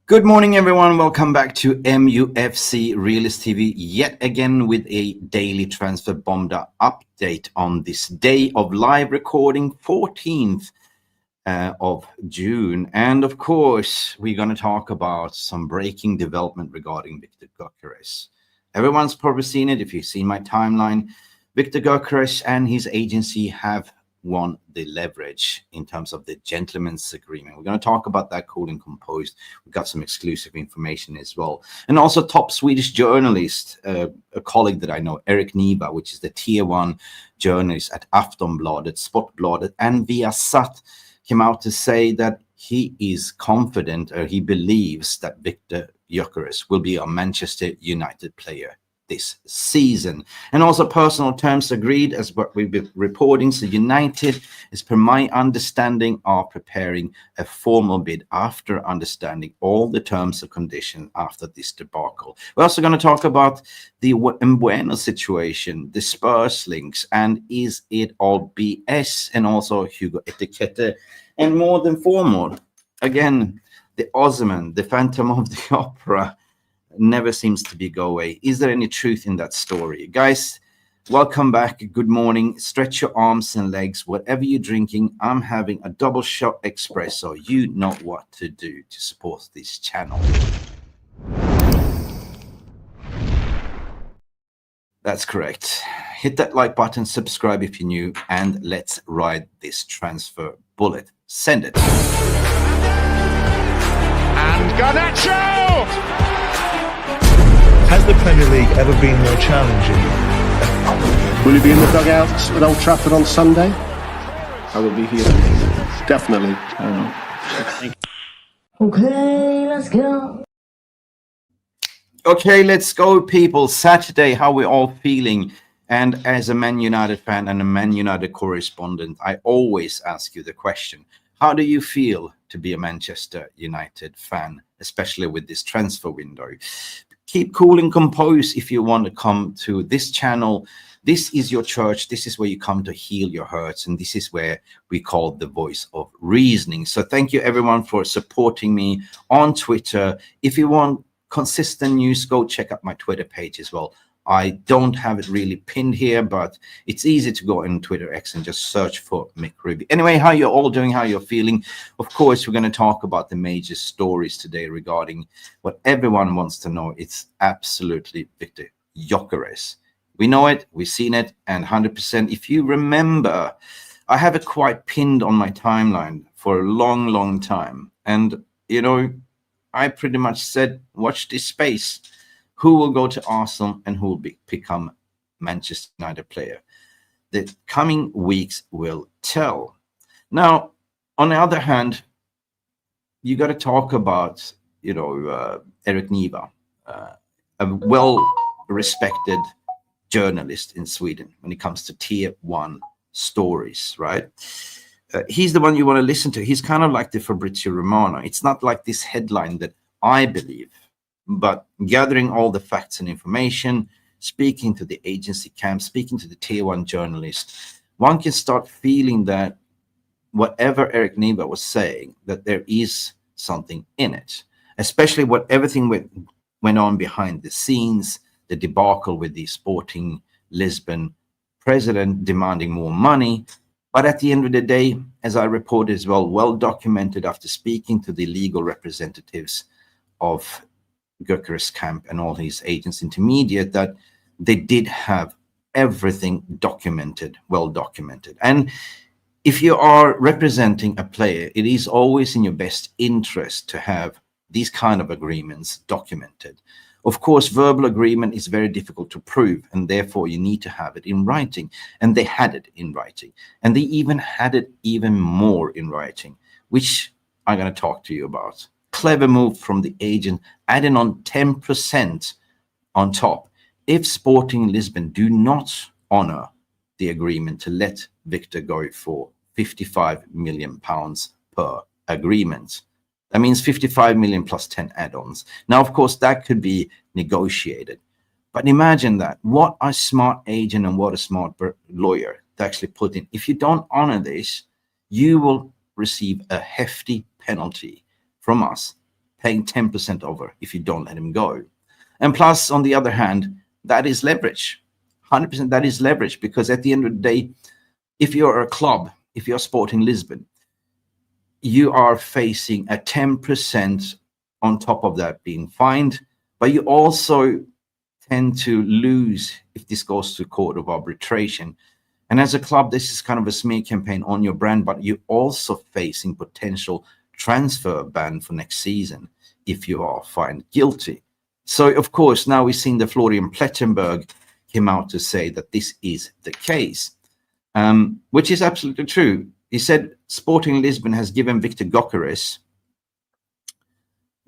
Good morning, everyone. Welcome back to MUFC Realist TV, yet again with a daily transfer bomb update on this day of live recording, 14th of June. And of course, we're going to talk about some breaking development regarding Viktor Gyökeres. Everyone's probably seen it. If you've seen my timeline, Viktor Gyökeres and his agency have won the leverage in terms of the gentleman's agreement. We're going to talk about that, cool and composed. We've got some exclusive information as well. And also top Swedish journalist, a colleague that I know, Erik Niva, which is the tier 1 journalist at Aftonbladet Sport Viasat and Viasat, came out to say that he is confident, or he believes that Viktor Gyökeres will be a Manchester United player this season. And also personal terms agreed, as what we've been reporting. So United, as per my understanding, are preparing a formal bid after understanding all the terms and conditions after this debacle. We're also going to talk about the Mbeumo situation, the Spurs links, and is it all BS? And also Gkeres, and more than formal, again, the Osman, the Phantom of the Opera, never seems to be go away. Is there any truth in that story? Guys, welcome back. Good morning. Stretch your arms and legs. Whatever you're drinking, I'm having a double shot espresso. You know what to do to support this channel. That's correct. Hit that like button, subscribe if you're new, and let's ride this transfer bullet. Send it. And Garnacho! Has the Premier League ever been more challenging? Will you be in the dugouts at Old Trafford on Sunday? I will be here. Definitely. I don't know. Okay, let's go. Okay, let's go, people. Saturday, how we all feeling? And as a Man United fan and a Man United correspondent, I always ask you the question, how do you feel to be a Manchester United fan, especially with this transfer window? Keep cool and composed if you want to come to this channel. This is your church. This is where you come to heal your hurts. And this is where we call the voice of reasoning. So thank you, everyone, for supporting me on Twitter. If you want consistent news, go check out my Twitter page as well. I don't have it really pinned here, but it's easy to go on Twitter X and just search for Mick Ruby. Anyway, how you're all doing, how you're feeling. Of course, we're going to talk about the major stories today regarding what everyone wants to know. It's absolutely Viktor Gyökeres. We know it, we've seen it, and 100%. If you remember, I have it quite pinned on my timeline for a long, long time. And, you know, I pretty much said, watch this space. Who will go to Arsenal and who will become Manchester United player? The coming weeks will tell. Now, on the other hand, you got to talk about, Erik Niva, a well-respected journalist in Sweden when it comes to tier 1 stories, right? He's the one you want to listen to. He's kind of like the Fabrizio Romano. It's not like this headline that I believe, but gathering all the facts and information, speaking to the agency camp, speaking to the tier 1 journalist, one can start feeling that whatever Erik Niva was saying, that there is something in it, especially what everything went on behind the scenes, the debacle with the Sporting Lisbon president demanding more money. But at the end of the day, as I reported as well documented after speaking to the legal representatives of Gökeres camp and all his agents intermediate, that they did have everything documented, well documented. And if you are representing a player, it is always in your best interest to have these kind of agreements documented. Of course, verbal agreement is very difficult to prove, and therefore you need to have it in writing. And they had it in writing, and they even had it even more in writing, which I'm going to talk to you about. Clever move from the agent, adding on 10% on top if Sporting Lisbon do not honor the agreement to let Viktor go for £55 million per agreement. That means 55 million plus 10 add-ons. Now, of course, that could be negotiated. But imagine that. What a smart agent and what a smart lawyer to actually put in. If you don't honor this, you will receive a hefty penalty from us. paying 10% over if you don't let him go. And plus, on the other hand, that is leverage. 100% that is leverage, because at the end of the day, if you're a club, if you're Sporting Lisbon, you are facing a 10% on top of that being fined, but you also tend to lose if this goes to court of arbitration. And as a club, this is kind of a smear campaign on your brand, but you're also facing potential transfer ban for next season if you are found guilty. So, of course, now we've seen the Florian Plettenberg came out to say that this is the case, which is absolutely true. He said Sporting Lisbon has given Viktor Gyökeres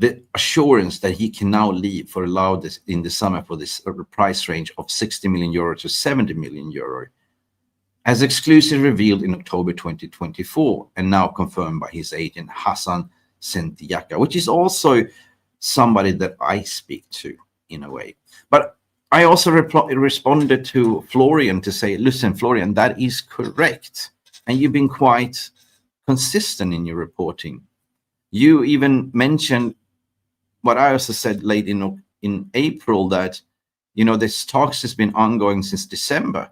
the assurance that he can now leave for allowed this in the summer for this price range of 60 million euro to 70 million euro, as exclusively revealed in October 2024 and now confirmed by his agent Hassan Sentiaka, which is also somebody that I speak to in a way. But I also responded to Florian to say, listen, Florian, that is correct. And you've been quite consistent in your reporting. You even mentioned what I also said late in April, that, this talks has been ongoing since December,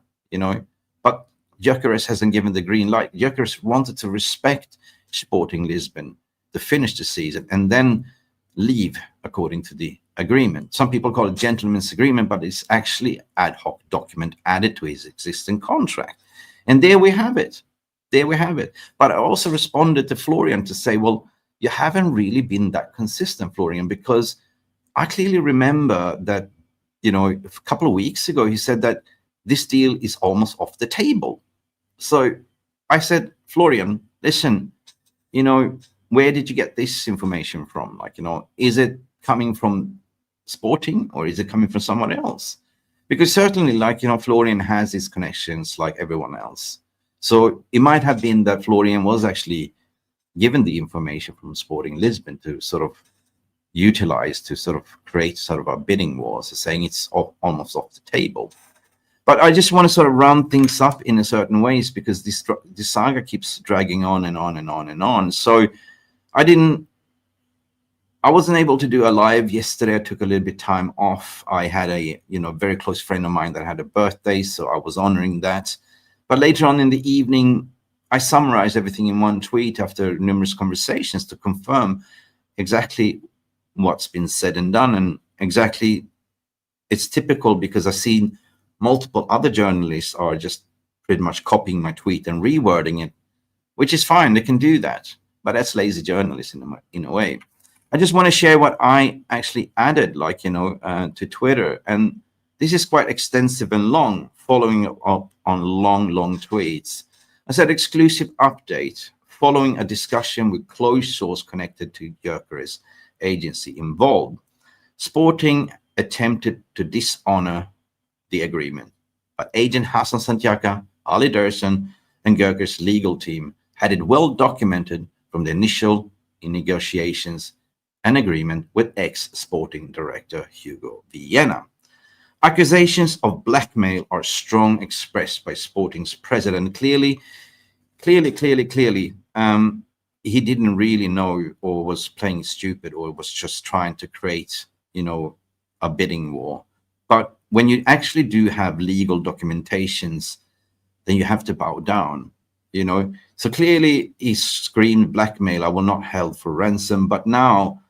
but Gyökeres hasn't given the green light. Gyökeres wanted to respect Sporting Lisbon to finish the season and then leave according to the agreement. Some people call it gentleman's agreement, but it's actually ad hoc document added to his existing contract. And there we have it. But I also responded to Florian to say, well, you haven't really been that consistent, Florian, because I clearly remember that, a couple of weeks ago, he said that this deal is almost off the table. So I said, Florian, listen, where did you get this information from? Is it coming from Sporting or is it coming from someone else? Because certainly, Florian has his connections like everyone else. So it might have been that Florian was actually given the information from Sporting Lisbon to sort of utilize to sort of create sort of a bidding war, so saying it's almost off the table. But I just want to sort of round things up in a certain ways, because this saga keeps dragging on and on and on and on. So I wasn't able to do a live yesterday. I took a little bit time off. I had a very close friend of mine that had a birthday, so I was honoring that. But later on in the evening, I summarized everything in one tweet after numerous conversations to confirm exactly what's been said and done. And exactly, it's typical because I've seen multiple other journalists are just pretty much copying my tweet and rewording it, which is fine. They can do that. But that's lazy journalism in a way. I just want to share what I actually added, to Twitter. And this is quite extensive and long, following up on long tweets. I said, exclusive update following a discussion with close source connected to Gyökeres agency involved. Sporting attempted to dishonor the agreement, but agent Hassan Sentiaka, Ali Derson, and Gyökeres' legal team had it well documented from the initial negotiations and agreement with ex-Sporting director Hugo Vienna. Accusations of blackmail are strong, expressed by Sporting's president. Clearly, he didn't really know, or was playing stupid, or was just trying to create, a bidding war. But when you actually do have legal documentations, then you have to bow down, So clearly he screamed blackmail, I will not held for ransom. But now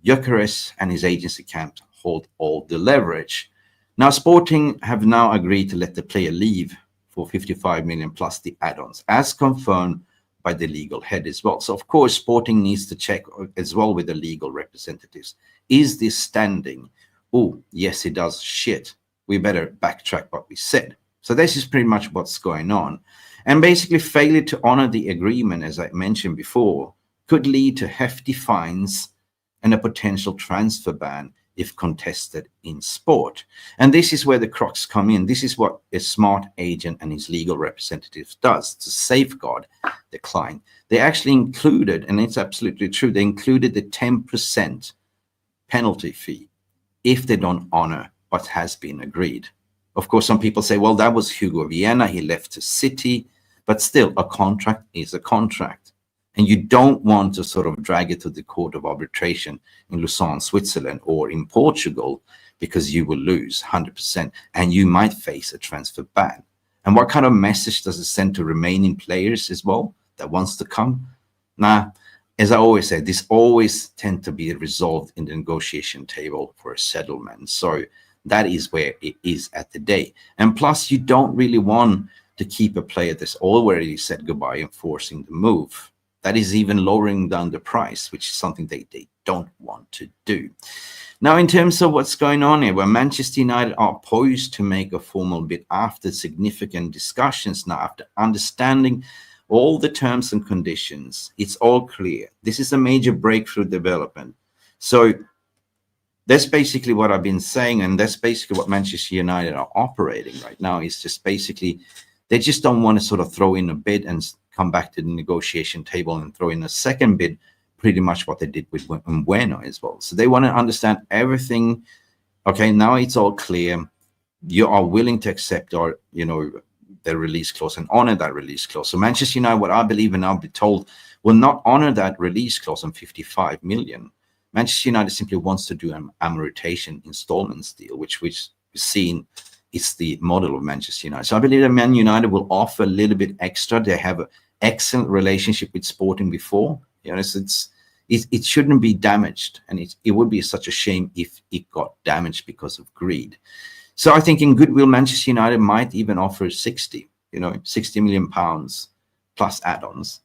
Gyökeres and his agency can't hold all the leverage. Now, Sporting have now agreed to let the player leave for 55 million plus the add-ons, as confirmed by the legal head as well. So, of course, Sporting needs to check as well with the legal representatives. Is this standing? Oh, yes, it does. Shit. We better backtrack what we said. So this is pretty much what's going on. And basically, failure to honor the agreement, as I mentioned before, could lead to hefty fines and a potential transfer ban if contested in sport. And this is where the crux come in. This is what a smart agent and his legal representative does to safeguard the client. They actually included, and it's absolutely true, they included the 10% penalty fee if they don't honor what has been agreed. Of course, some people say, well, that was Hugo Vienna, he left the city, but still a contract is a contract. And you don't want to sort of drag it to the court of arbitration in Lausanne, Switzerland, or in Portugal, because you will lose 100% and you might face a transfer ban. And what kind of message does it send to remaining players as well that wants to come? Nah, as I always say, this always tend to be resolved in the negotiation table for a settlement. So that is where it is at the day. And plus, you don't really want to keep a player that's already said goodbye and forcing the move. That is even lowering down the price, which is something they don't want to do. Now, in terms of what's going on here, where Manchester United are poised to make a formal bid after significant discussions, now after understanding all the terms and conditions, it's all clear. This is a major breakthrough development. So that's basically what I've been saying, and that's basically what Manchester United are operating right now. Is just basically they just don't want to sort of throw in a bid and come back to the negotiation table and throw in a second bid, pretty much what they did with Mbeumo as well. So they want to understand everything. Okay, now it's all clear. You are willing to accept our, the release clause and honor that release clause. So Manchester United, what I believe and I'll be told, will not honor that release clause on 55 million. Manchester United simply wants to do an amortization installments deal, which we've seen is the model of Manchester United. So I believe that Man United will offer a little bit extra. They have an excellent relationship with Sporting before. It shouldn't be damaged, and it would be such a shame if it got damaged because of greed. So I think in goodwill, Manchester United might even offer 60 million pounds plus add-ons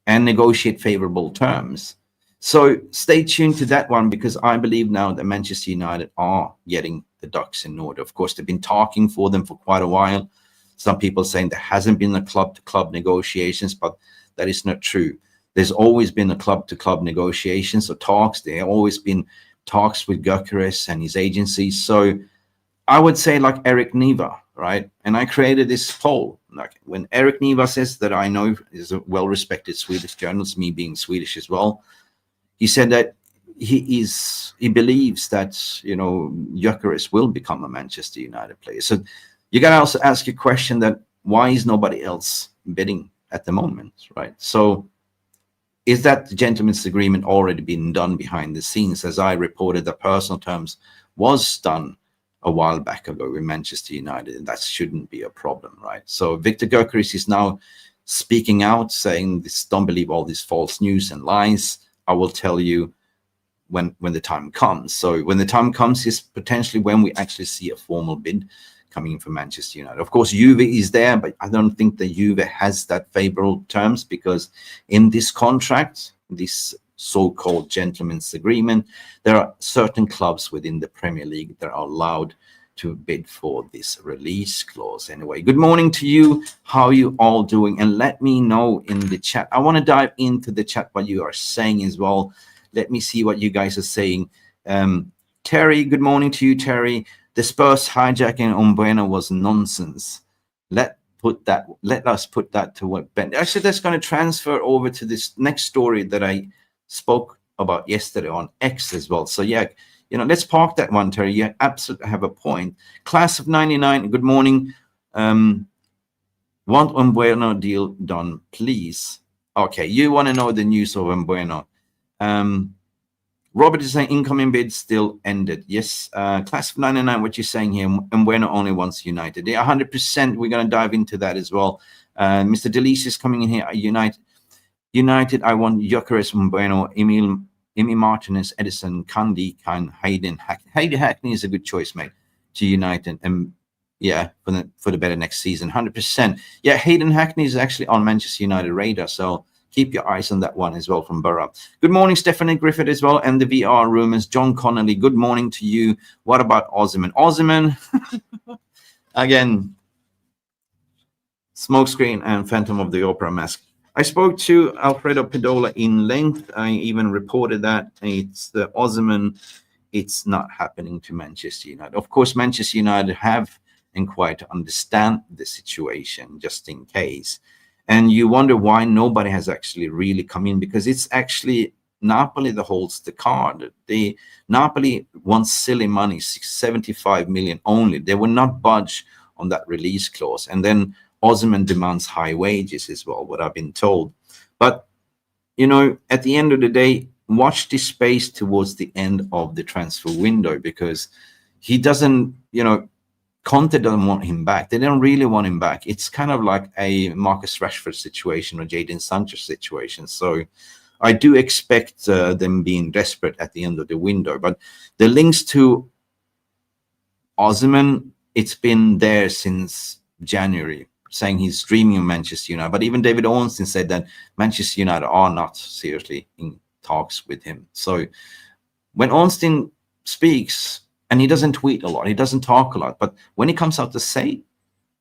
and negotiate favorable terms. So stay tuned to that one, because I believe now that Manchester United are getting the ducks in order. Of course, they've been talking for them for quite a while. Some people saying there hasn't been a club-to-club negotiations, but that is not true. There's always been a club-to-club negotiations or talks. There have always been talks with Gyökeres and his agency. So I would say like Erik Niva, right? And I created this poll. Like when Erik Niva says that I know is a well-respected Swedish journalist, me being Swedish as well, he said that he believes that, Gyökeres will become a Manchester United player. So you got to also ask a question that why is nobody else bidding at the moment, right? So is that gentleman's agreement already been done behind the scenes? As I reported, the personal terms was done a while back ago with Manchester United, and that shouldn't be a problem, right? So Viktor Gyökeres is now speaking out, saying this, don't believe all this false news and lies. I will tell you when the time comes. So when the time comes is potentially when we actually see a formal bid coming in for Manchester United. Of course, Juve is there, but I don't think that Juve has that favorable terms, because in this contract, this so-called gentleman's agreement, there are certain clubs within the Premier League that are allowed to bid for this release clause. Anyway, good morning to you. How are you all doing? And let me know in the chat. I want to dive into the chat what you are saying as well. Let me see what you guys are saying. Terry, good morning to you, Terry. The Spurs hijacking Mbeumo was nonsense. Let us put that to what Ben. Actually, that's going to transfer over to this next story that I spoke about yesterday on X as well. So yeah, let's park that one, Terry. You absolutely have a point. Class of 99, good morning. Want Mbeumo deal done, please. Okay, you want to know the news of Mbeumo. Robert is saying incoming bid still ended. Yes, class of 99, what you're saying here, Mbeumo only wants United. Yeah, 100%, we're going to dive into that as well. Mr. Delise is coming in here. United, I want Gyökeres, Mbeumo, Emi Martinez, Edison, Kandi, Khan, Hayden Hackney. Hayden Hackney is a good choice, mate, to United. And yeah, for the better next season, 100%. Yeah, Hayden Hackney is actually on Manchester United radar, so keep your eyes on that one as well from Borough. Good morning, Stephanie Griffith as well, and the VR rumors. John Connolly, good morning to you. What about Osman? Osman, again, smokescreen and Phantom of the Opera mask. I spoke to Alfredo Pedola in length. I even reported that it's the Osman. It's not happening to Manchester United. Of course, Manchester United have inquired to understand the situation just in case. And you wonder why nobody has actually really come in, because it's actually Napoli that holds the card. Napoli wants silly money, 75 million only. They will not budge on that release clause. And then Osman demands high wages as well, what I've been told. But, at the end of the day, watch this space towards the end of the transfer window, because he doesn't, Conte doesn't want him back. They don't really want him back. It's kind of like a Marcus Rashford situation or Jadon Sancho situation. So I do expect them being desperate at the end of the window. But the links to Osman, it's been there since January, saying he's dreaming of Manchester United. But even David Ornstein said that Manchester United are not seriously in talks with him. So when Ornstein speaks, and he doesn't tweet a lot, he doesn't talk a lot, but when he comes out to say,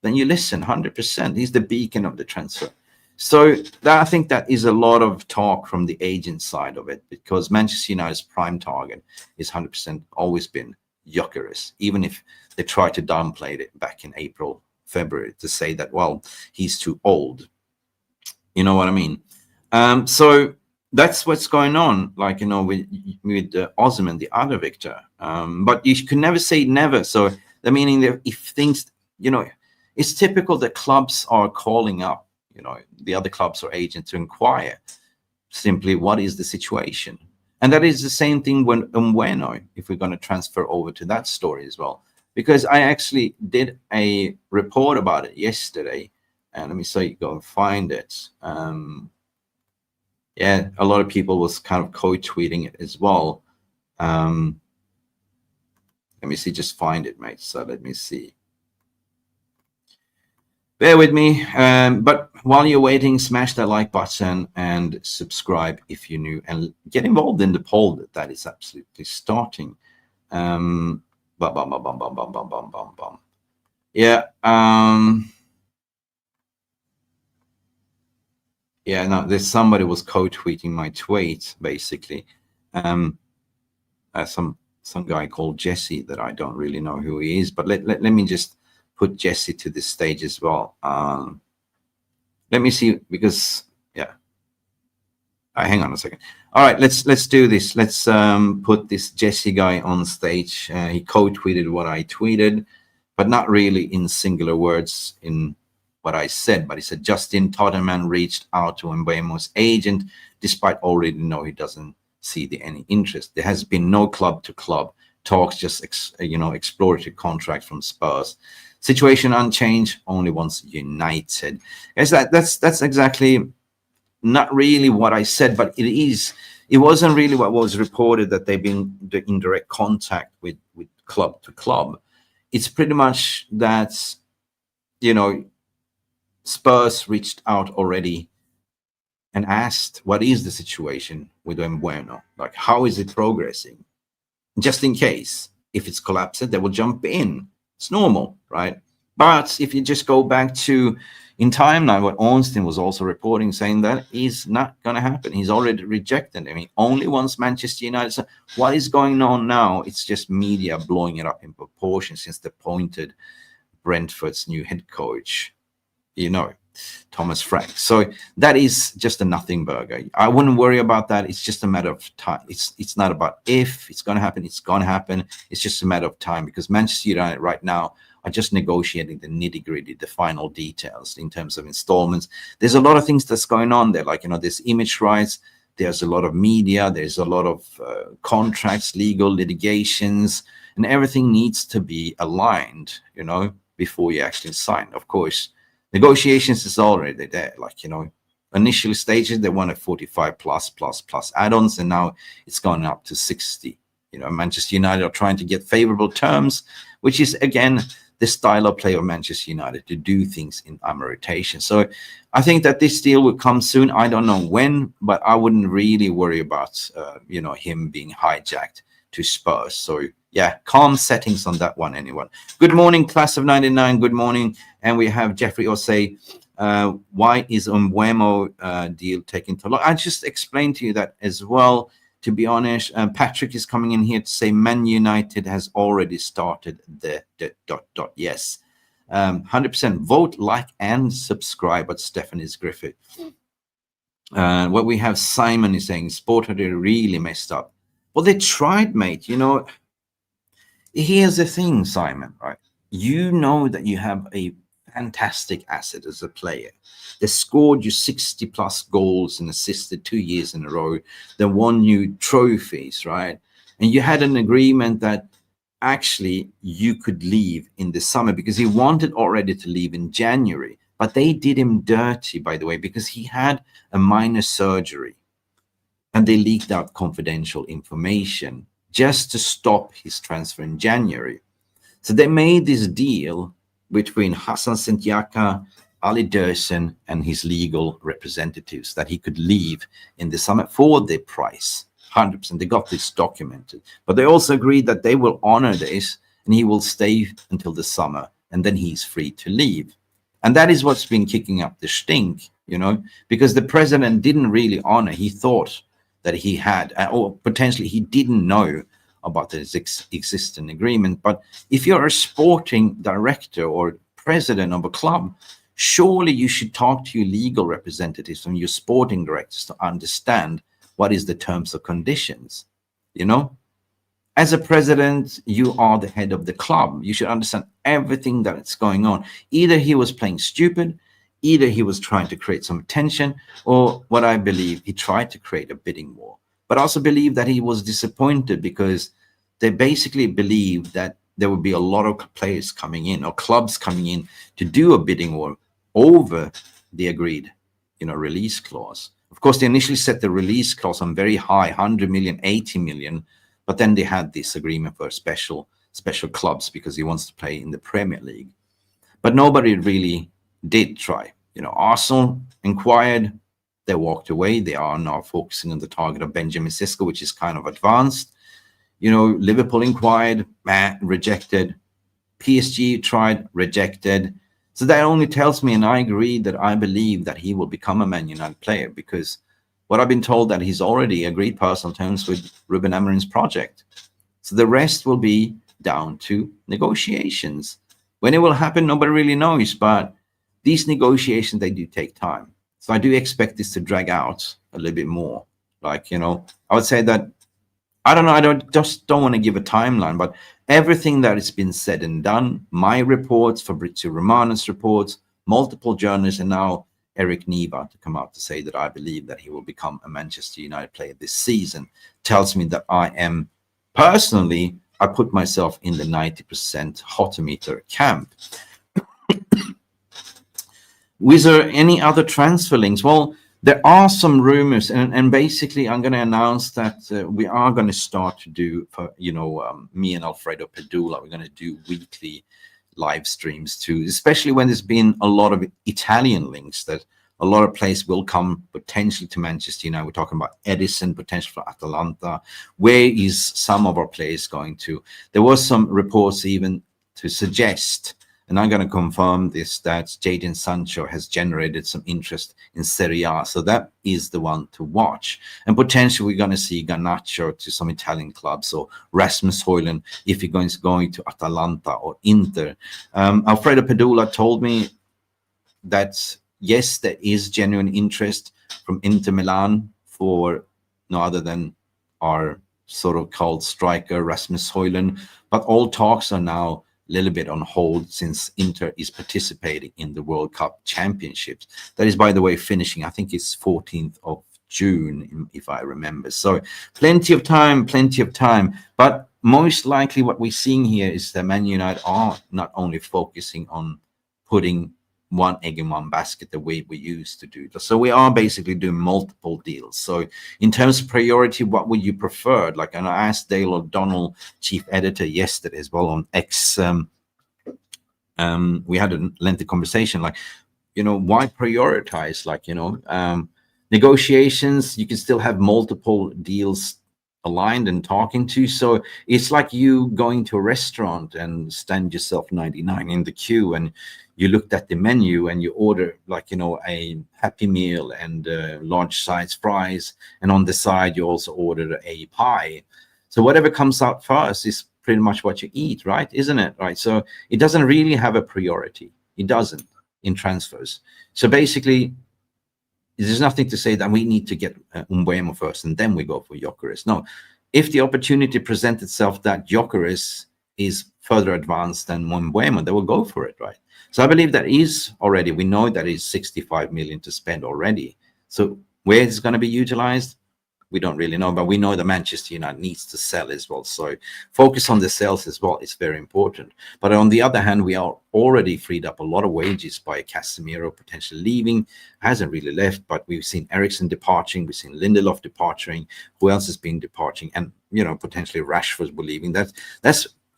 then you listen 100%. He's the beacon of the transfer. So I think that is a lot of talk from the agent side of it, because Manchester United's prime target is 100% always been Gyökeres, even if they tried to downplay it back in April, February, to say that, well, he's too old. You know what I mean? So that's what's going on, like, with Osman, the other Viktor. But you can never say never. So the meaning that if things, it's typical that clubs are calling up, the other clubs or agents to inquire simply what is the situation. And that is the same thing when Mbeumo, if we're going to transfer over to that story as well. Because I actually did a report about it yesterday. And let me say, go and find it. Yeah, a lot of people was kind of co-tweeting it as well. Let me see, just find it, mate. So let me see. Bear with me. But while you're waiting, smash that like button and subscribe if you're new, and get involved in the poll that is absolutely starting. Yeah. Yeah, no, there's somebody was co-tweeting my tweet, basically. Some guy called Jesse that I don't really know who he is, but let me just put Jesse to this stage as well. Let me see, because yeah. Hang on a second. All right, let's do this. Let's put this Jesse guy on stage. He co-tweeted what I tweeted, but not really in singular words in what I said, but he said Justin Tottenham reached out to Mbeumo's agent despite already know he doesn't see any interest. There has been no club to club talks, just exploratory contract from Spurs. Situation unchanged, only wants United. Guys, that's exactly not really what I said, but it wasn't really what was reported, that they've been in direct contact with club to club. It's pretty much that, Spurs reached out already and asked, what is the situation with Mbeumo? Like, how is it progressing? Just in case, if it's collapsed, they will jump in. It's normal, right? But if you just go back to in timeline, what Ornstein was also reporting, saying that is not going to happen. He's already rejected. I mean, only once Manchester United. So what is going on now? It's just media blowing it up in proportion since they appointed Brentford's new head coach, Thomas Frank. So that is just a nothing burger. I wouldn't worry about that. It's just a matter of time. It's not about if it's going to happen. It's going to happen. It's just a matter of time, because Manchester United right now are just negotiating the nitty-gritty, the final details in terms of installments. There's a lot of things that's going on there, like, there's image rights, there's a lot of media, there's a lot of contracts, legal litigations, and everything needs to be aligned, before you actually sign. Of course, negotiations is already there, like, initial stages, they wanted 45 plus add-ons, and now it's gone up to 60. Manchester United are trying to get favorable terms, which is, again, the style of play of Manchester United, to do things in rotation. So I think that this deal will come soon. I don't know when, but I wouldn't really worry about, him being hijacked to Spurs. So yeah, calm settings on that one, anyone. Good morning, class of 99. Good morning. And we have Jeffrey Osei. Why is Mbeumo deal taking too long? I just explained to you that as well. To be honest, Patrick is coming in here to say Man United has already started the ... Yes, 100% vote, like, and subscribe. But Stephanie's Griffith. What we have, Simon is saying, Sport had really messed up. Well, they tried, mate. Here's the thing, Simon, right? You know that you have a fantastic asset as a player. They scored you 60 plus goals and assisted 2 years in a row. They won you trophies, right? And you had an agreement that actually you could leave in the summer, because he wanted already to leave in January. But they did him dirty, by the way, because he had a minor surgery and they leaked out confidential information just to stop his transfer in January. So they made this deal between Hassan Sentiaka, Ali Dersen, and his legal representatives that he could leave in the summer for the price. 100%. They got this documented. But they also agreed that they will honor this and he will stay until the summer and then he's free to leave. And that is what's been kicking up the stink, you know, because the president didn't really honor. He thought that he had, or potentially he didn't know about this existing agreement. But if you're a sporting director or president of a club, surely you should talk to your legal representatives and your sporting directors to understand what is the terms and conditions. You know, as a president, you are the head of the club. You should understand everything that's going on. Either he was playing stupid, either he was trying to create some tension, or what I believe, he tried to create a bidding war. But I also believe that he was disappointed because they basically believed that there would be a lot of players coming in or clubs coming in to do a bidding war over the agreed, you know, release clause. Of course, they initially set the release clause on very high, 100 million, 80 million, but then they had this agreement for special clubs because he wants to play in the Premier League. But nobody really did try. You know, Arsenal inquired, they walked away. They are now focusing on the target of Benjamin Sesko, which is kind of advanced. You know, Liverpool inquired, rejected. PSG tried, rejected. So that only tells me, and I agree, that I believe that he will become a Man United player, because what I've been told that he's already agreed personal terms with Ruben Amorim's project. So the rest will be down to negotiations. When it will happen, nobody really knows, but these negotiations, they do take time. So I do expect this to drag out a little bit more. Like, you know, I would say that, I don't know, I don't want to give a timeline, but everything that has been said and done, my reports, Fabrizio Romano's reports, multiple journalists, and now Erik Niva to come out to say that I believe that he will become a Manchester United player this season, tells me that I am personally, I put myself in the 90% hotometer camp. Was there any other transfer links? Well, there are some rumors, and basically I'm going to announce that we are going to start to do, for, you know, me and Alfredo Pedula, we're going to do weekly live streams too, especially when there's been a lot of Italian links that a lot of players will come potentially to Manchester United. We're talking about Edison, potential for Atalanta. Where is some of our players going to? There was some reports even to suggest, and I'm going to confirm this, that Jadon Sancho has generated some interest in Serie A. So that is the one to watch. And potentially we're going to see Garnacho to some Italian clubs, or Rasmus Højlund if he's going to Atalanta or Inter. Alfredo Pedula told me that, yes, there is genuine interest from Inter Milan for no other than our sort of called striker Rasmus Højlund. But all talks are now little bit on hold since Inter is participating in the World Cup Championships. That is, by the way, finishing, I think it's 14th of June, if I remember. So plenty of time. But most likely what we're seeing here is that Man United are not only focusing on putting one egg in one basket the way we used to do. So we are basically doing multiple deals. So in terms of priority, what would you prefer? Like, and I asked Dale O'Donnell, chief editor, yesterday as well on X. We had a lengthy conversation, like, you know, why prioritize? Like, you know, negotiations, you can still have multiple deals aligned and talking to. So it's like you going to a restaurant and stand yourself 99 in the queue, and you looked at the menu and you order, like, you know, a Happy Meal and large size fries, and on the side you also ordered a pie. So whatever comes out first is pretty much what you eat, right? Isn't it? Right. So it doesn't really have a priority. It doesn't in transfers. So basically, there's nothing to say that we need to get Mbeumo first and then we go for Gyökeres. No, if the opportunity presents itself that Gyökeres is further advanced than Mbeumo, they will go for it, right? So I believe that is already, we know that is 65 million to spend already. So where it's going to be utilized, we don't really know, but we know that Manchester United needs to sell as well. So focus on the sales as well is very important. But on the other hand, we are already freed up a lot of wages by Casemiro potentially leaving. Hasn't really left, but we've seen Eriksen departing, we've seen Lindelof departing. Who else has been departing? And potentially Rashford will leaving. That's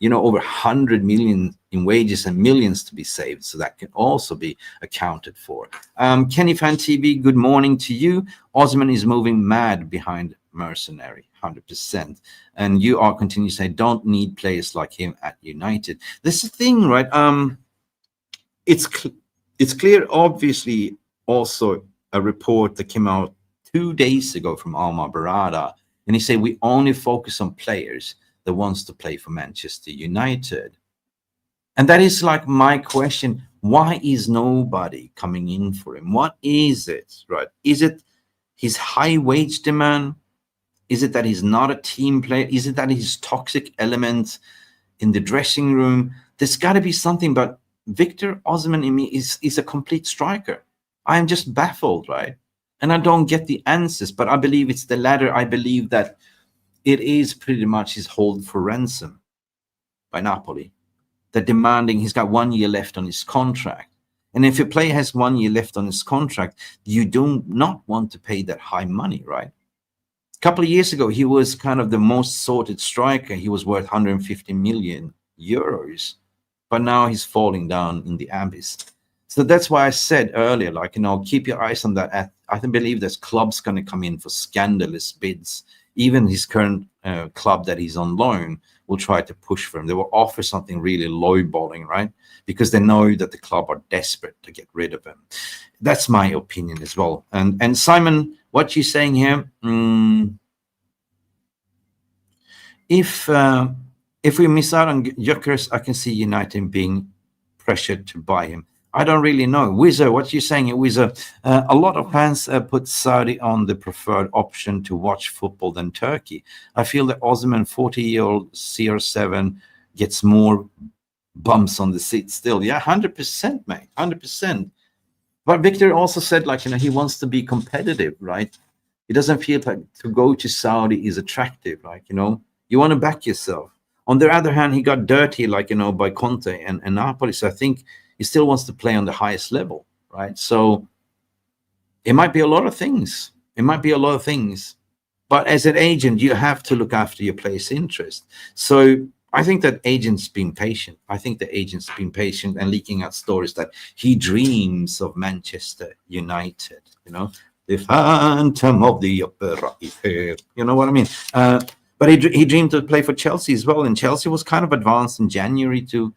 over 100 million in wages and millions to be saved. So that can also be accounted for. Kenny Fan TV, good morning to you. Osman is moving mad behind mercenary, 100%. And you are continuing to say, don't need players like him at United. This is the thing, right? It's clear, obviously, also a report that came out 2 days ago from Alma Barada. And he said, we only focus on players that wants to play for Manchester United. And that is like my question. Why is nobody coming in for him? What is it, right? Is it his high wage demand? Is it that he's not a team player? Is it that he's toxic element in the dressing room? There's got to be something, but Viktor Osman in me is a complete striker. I'm just baffled, right? And I don't get the answers, but I believe it's the latter. I believe that it is pretty much his hold for ransom by Napoli. They're demanding, he's got 1 year left on his contract. And if a player has 1 year left on his contract, you do not want to pay that high money, right? A couple of years ago, he was kind of the most sorted striker. He was worth 150 million euros. But now he's falling down in the abyss. So that's why I said earlier, keep your eyes on that. I believe there's clubs going to come in for scandalous bids. Even his current club that he's on loan will try to push for him. They will offer something really lowballing, right? Because they know that the club are desperate to get rid of him. That's my opinion as well. And Simon, what you're saying here, if we miss out on Gyökeres, I can see United being pressured to buy him. I don't really know. Wizard, what you're saying, Wizard, a lot of fans put Saudi on the preferred option to watch football than Turkey. I feel that Osman, 40-year-old CR7, gets more bumps on the seat still. Yeah, 100%, mate, 100%. But Viktor also said, he wants to be competitive, right? He doesn't feel like to go to Saudi is attractive, you want to back yourself. On the other hand, he got dirty, by Conte and Napoli. So I think he still wants to play on the highest level, right? So it might be a lot of things. But as an agent, you have to look after your player's interest. So I think that agent's been patient. And leaking out stories that he dreams of Manchester United, the phantom of the opera is here. You know what I mean? But he dreamed to play for Chelsea as well. And Chelsea was kind of advanced in January to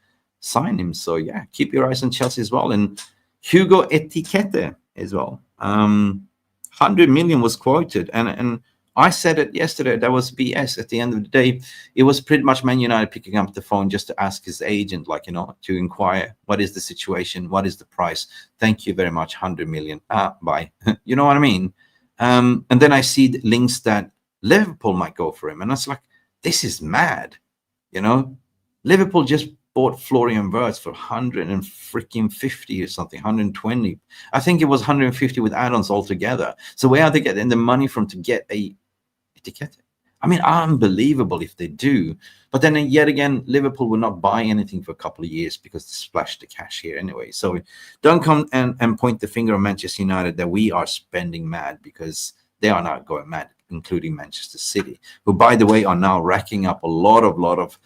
sign him. So yeah, keep your eyes on Chelsea as well. And Hugo Etiquette as well. 100 million was quoted. And I said it yesterday, that was BS. At the end of the day, it was pretty much Man United picking up the phone just to ask his agent, to inquire, what is the situation? What is the price? Thank you very much, 100 million. Bye. You know what I mean? And then I see the links that Liverpool might go for him. And I was like, this is mad. Liverpool just bought Florian Wirtz for 150 or something, 120. I think it was 150 with add-ons altogether. So where are they getting the money from to get a ticket? I mean, unbelievable if they do. But then yet again, Liverpool will not buy anything for a couple of years because they splashed the cash here anyway. So don't come and point the finger on Manchester United that we are spending mad, because they are not going mad, including Manchester City, who, by the way, are now racking up a lot of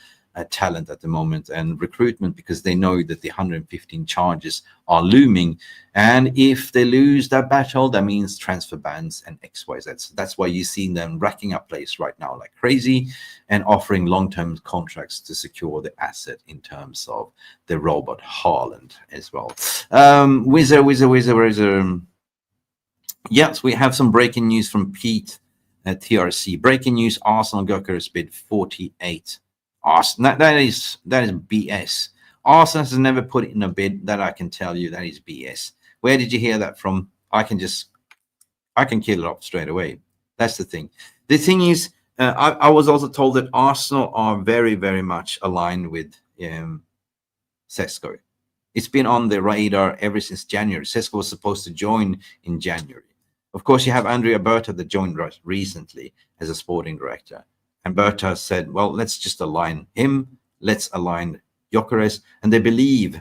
talent at the moment and recruitment, because they know that the 115 charges are looming. And if they lose that battle, that means transfer bans and XYZ. So that's why you see them racking up players right now like crazy and offering long-term contracts to secure the asset in terms of the robot Haaland as well. Wizard. Yes, we have some breaking news from Pete at TRC. Breaking news: Arsenal Gökeres bid 48. Arsenal, that is BS. Arsenal has never put in a bid, that I can tell you. That is BS. Where did you hear that from? I can kill it off straight away. That's the thing. The thing is, I was also told that Arsenal are very, very much aligned with Sesko. It's been on the radar ever since January. Sesko was supposed to join in January. Of course, you have Andrea Berta that joined us recently as a sporting director. And Berta said, well, let's just align him. Let's align Gyökeres. And they believe,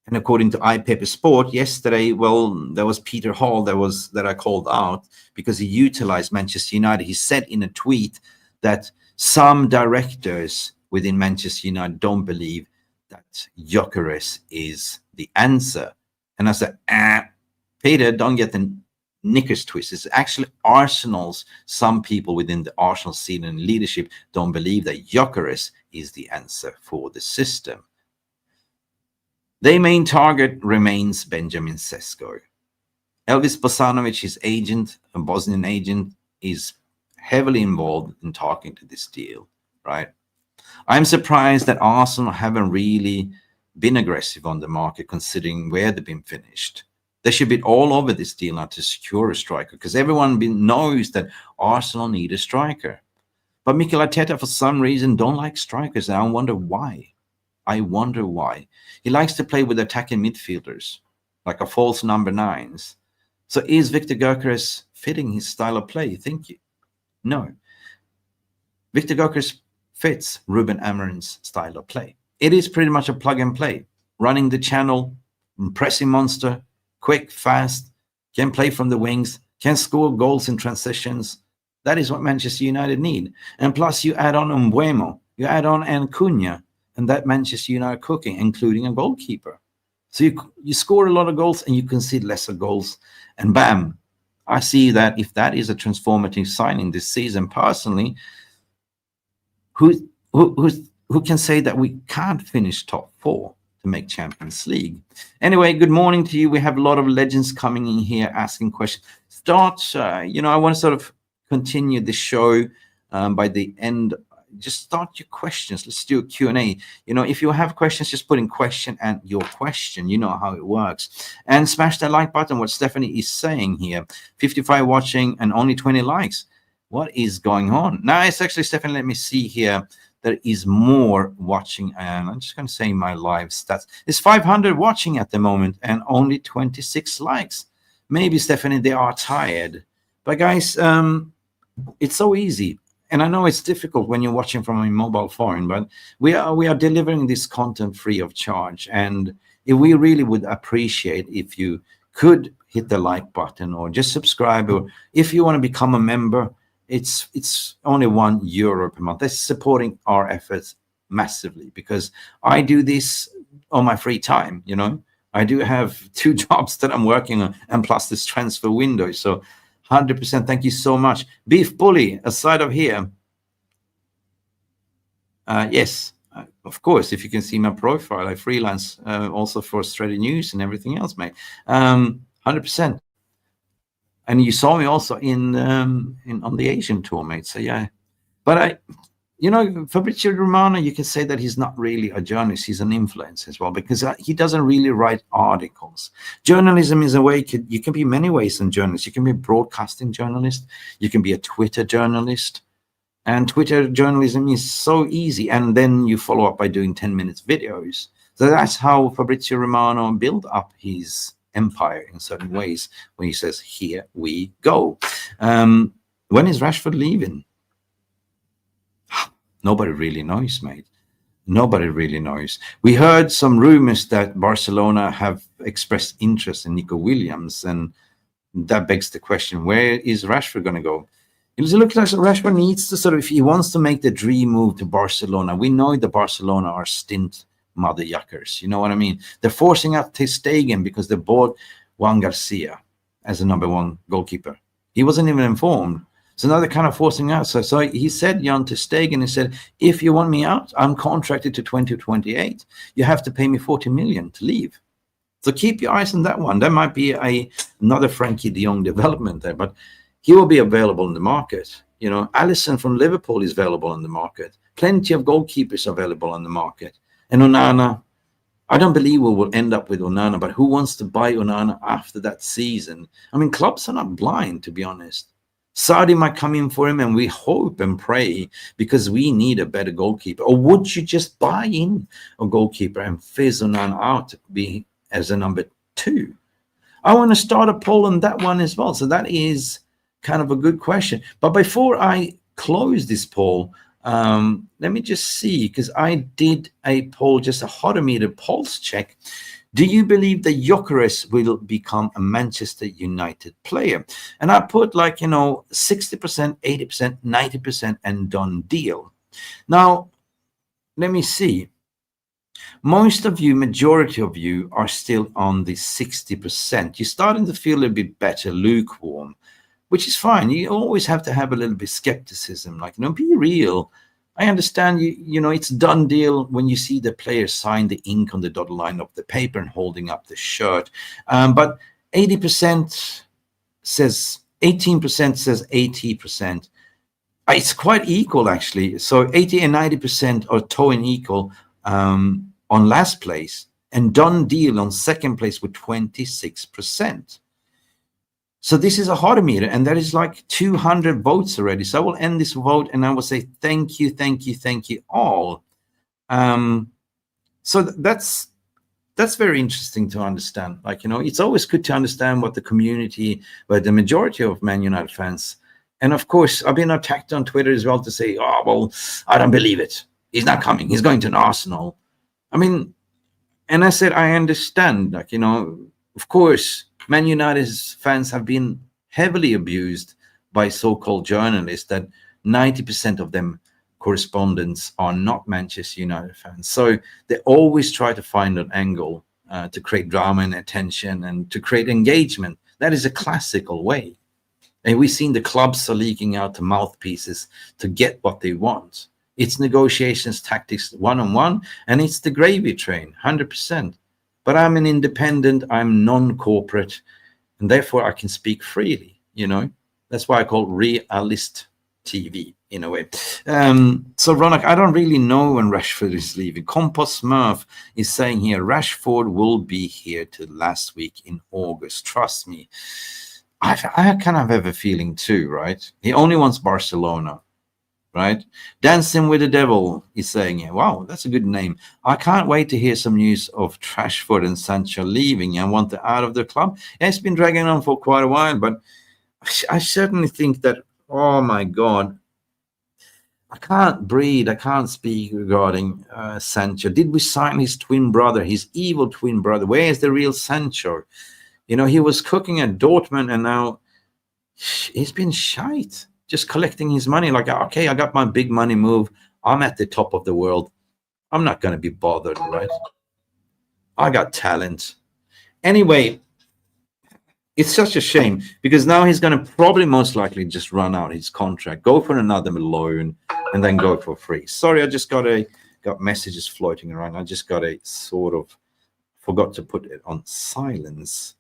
and according to iPaper Sport yesterday, well, there was Peter Hall that I called out because he utilized Manchester United. He said in a tweet that some directors within Manchester United don't believe that Gyökeres is the answer. And I said, Peter, don't get the knickers twist. It's actually Arsenal's, some people within the Arsenal scene and leadership don't believe that Gyökeres is the answer for the system. Their main target remains Benjamin Sesko. Elvis Bosanovic, his agent, a Bosnian agent, is heavily involved in talking to this deal, right? I'm surprised that Arsenal haven't really been aggressive on the market considering where they've been finished. They should be all over this deal now to secure a striker because everyone knows that Arsenal need a striker. But Mikel Arteta, for some reason, don't like strikers, and I wonder why. He likes to play with attacking midfielders, like a false number 9s. So is Viktor Gyökeres fitting his style of play, think you? No. Viktor Gyökeres fits Ruben Amorim's style of play. It is pretty much a plug and play. Running the channel, pressing monster, quick, fast, can play from the wings, can score goals in transitions. That is what Manchester United need. And plus you add on Mbeumo, you add on Acuna, and that Manchester United cooking, including a goalkeeper. So you score a lot of goals and you concede lesser goals. And bam, I see that if that is a transformative signing this season, personally, who can say that we can't finish top 4 to make Champions League? Anyway, good morning to you. We have a lot of legends coming in here asking questions. I want to sort of continue the show by the end. Just start your questions. Let's do a Q&A. If you have questions, just put in question and your question. You know how it works. And smash that like button, what Stephanie is saying here. 55 watching and only 20 likes. What is going on? Now, it's actually, Stephanie, let me see here. There is more watching. And I'm just going to say my live stats. It's 500 watching at the moment and only 26 likes. Maybe, Stephanie, they are tired. But guys, it's so easy. And I know it's difficult when you're watching from a mobile phone, but we are delivering this content free of charge. And if we really would appreciate if you could hit the like button or just subscribe, or if you want to become a member, it's only €1 per month. That's supporting our efforts massively because I do this on my free time. I do have 2 jobs that I'm working on, and plus this transfer window. So 100%. Thank you so much. Beef Bully, aside of here. Yes, of course, if you can see my profile, I freelance also for Australian News and everything else, mate. 100%. And you saw me also on the Asian tour, mate. So, yeah. But Fabrizio Romano, you can say that he's not really a journalist. He's an influencer as well because he doesn't really write articles. Journalism is a way, you can be many ways in journalist. You can be a broadcasting journalist. You can be a Twitter journalist. And Twitter journalism is so easy. And then you follow up by doing 10 minutes videos. So that's how Fabrizio Romano built up his empire in certain ways when he says, here we go. When is Rashford leaving? Nobody really knows, mate. Nobody really knows. We heard some rumors that Barcelona have expressed interest in Nico Williams, and that begs the question, where is Rashford going to go? It looks like Rashford needs to if he wants to make the dream move to Barcelona, we know that Barcelona are stint mother yuckers. You know what I mean? They're forcing out Ter Stegen because they bought Juan Garcia as a number 1 goalkeeper. He wasn't even informed. So now they're kind of forcing out. So he said, Jan Ter Stegen, he said, if you want me out, I'm contracted to 2028. You have to pay me 40 million to leave. So keep your eyes on that one. That might be another Frankie de Jong development there, but he will be available in the market. Alisson from Liverpool is available on the market. Plenty of goalkeepers available on the market. And Onana, I don't believe we will end up with Onana, but who wants to buy Onana after that season? I mean, clubs are not blind, to be honest. Saudi might come in for him, and we hope and pray because we need a better goalkeeper. Or would you just buy in a goalkeeper and phase Onana out to be as a number 2? I want to start a poll on that one as well. So that is kind of a good question. But before I close this poll, let me just see, because I did a poll, just a Hodometer pulse check. Do you believe that Gyökeres will become a Manchester United player? And I put 60%, 80%, 90% and done deal. Now, let me see. Most of you, majority of you, are still on the 60%. You're starting to feel a little bit better, lukewarm, which is fine. You always have to have a little bit skepticism, be real. I understand it's done deal when you see the players sign the ink on the dotted line of the paper and holding up the shirt. But 80% says 18% says 80%. It's quite equal, actually. So 80 and 90% are towing equal on last place, and done deal on second place with 26%. So this is a Hodometer, and that is 200 votes already. So I will end this vote, and I will say thank you all. So that's very interesting to understand. It's always good to understand what the community, but the majority of Man United fans, and of course, I've been attacked on Twitter as well to say, oh, well, I don't believe it. He's not coming. He's going to an Arsenal. And I said, I understand, of course, Man United's fans have been heavily abused by so-called journalists, that 90% of them correspondents are not Manchester United fans. So they always try to find an angle to create drama and attention and to create engagement. That is a classical way. And we've seen the clubs are leaking out the mouthpieces to get what they want. It's negotiations tactics one-on-one, and it's the gravy train, 100%. But I'm an independent, I'm non-corporate, and therefore I can speak freely, That's why I call realist TV, in a way. So, Ronak, I don't really know when Rashford is leaving. Compost Smurf is saying here, Rashford will be here till last week in August. Trust me. I kind of have a feeling too, right? He only wants Barcelona. Right? Dancing with the Devil is saying here, wow, that's a good name. I can't wait to hear some news of Rashford and Sancho leaving and want them out of the club. It's been dragging on for quite a while, but I certainly think that, oh my God, I can't breathe. I can't speak regarding Sancho. Did we sign his twin brother, his evil twin brother? Where is the real Sancho? He was cooking at Dortmund, and now he's been shite. Just collecting his money, okay, I got my big money move. I'm at the top of the world. I'm not going to be bothered, right? I got talent. Anyway, it's such a shame because now he's going to probably most likely just run out his contract, go for another loan, and then go for free. Sorry, I just got messages floating around. I just got a forgot to put it on silence.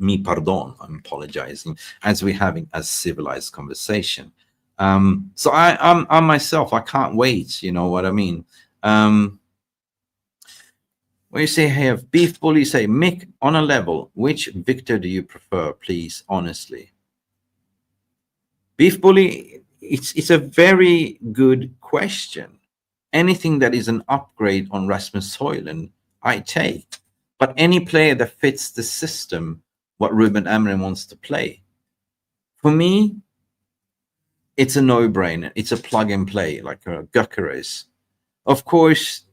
Me pardon, I'm apologizing, as we're having a civilized conversation. So I'm myself, I can't wait, you know what I mean? When you say here, Beef Bully say, Mick, on a level, which Viktor do you prefer, please, honestly? Beef Bully, it's a very good question. Anything that is an upgrade on Rasmus Højlund, I take. But any player that fits the system, what Ruben Amorim wants to play. For me, it's a no-brainer. It's a plug and play, like a Gyökeres. Of course,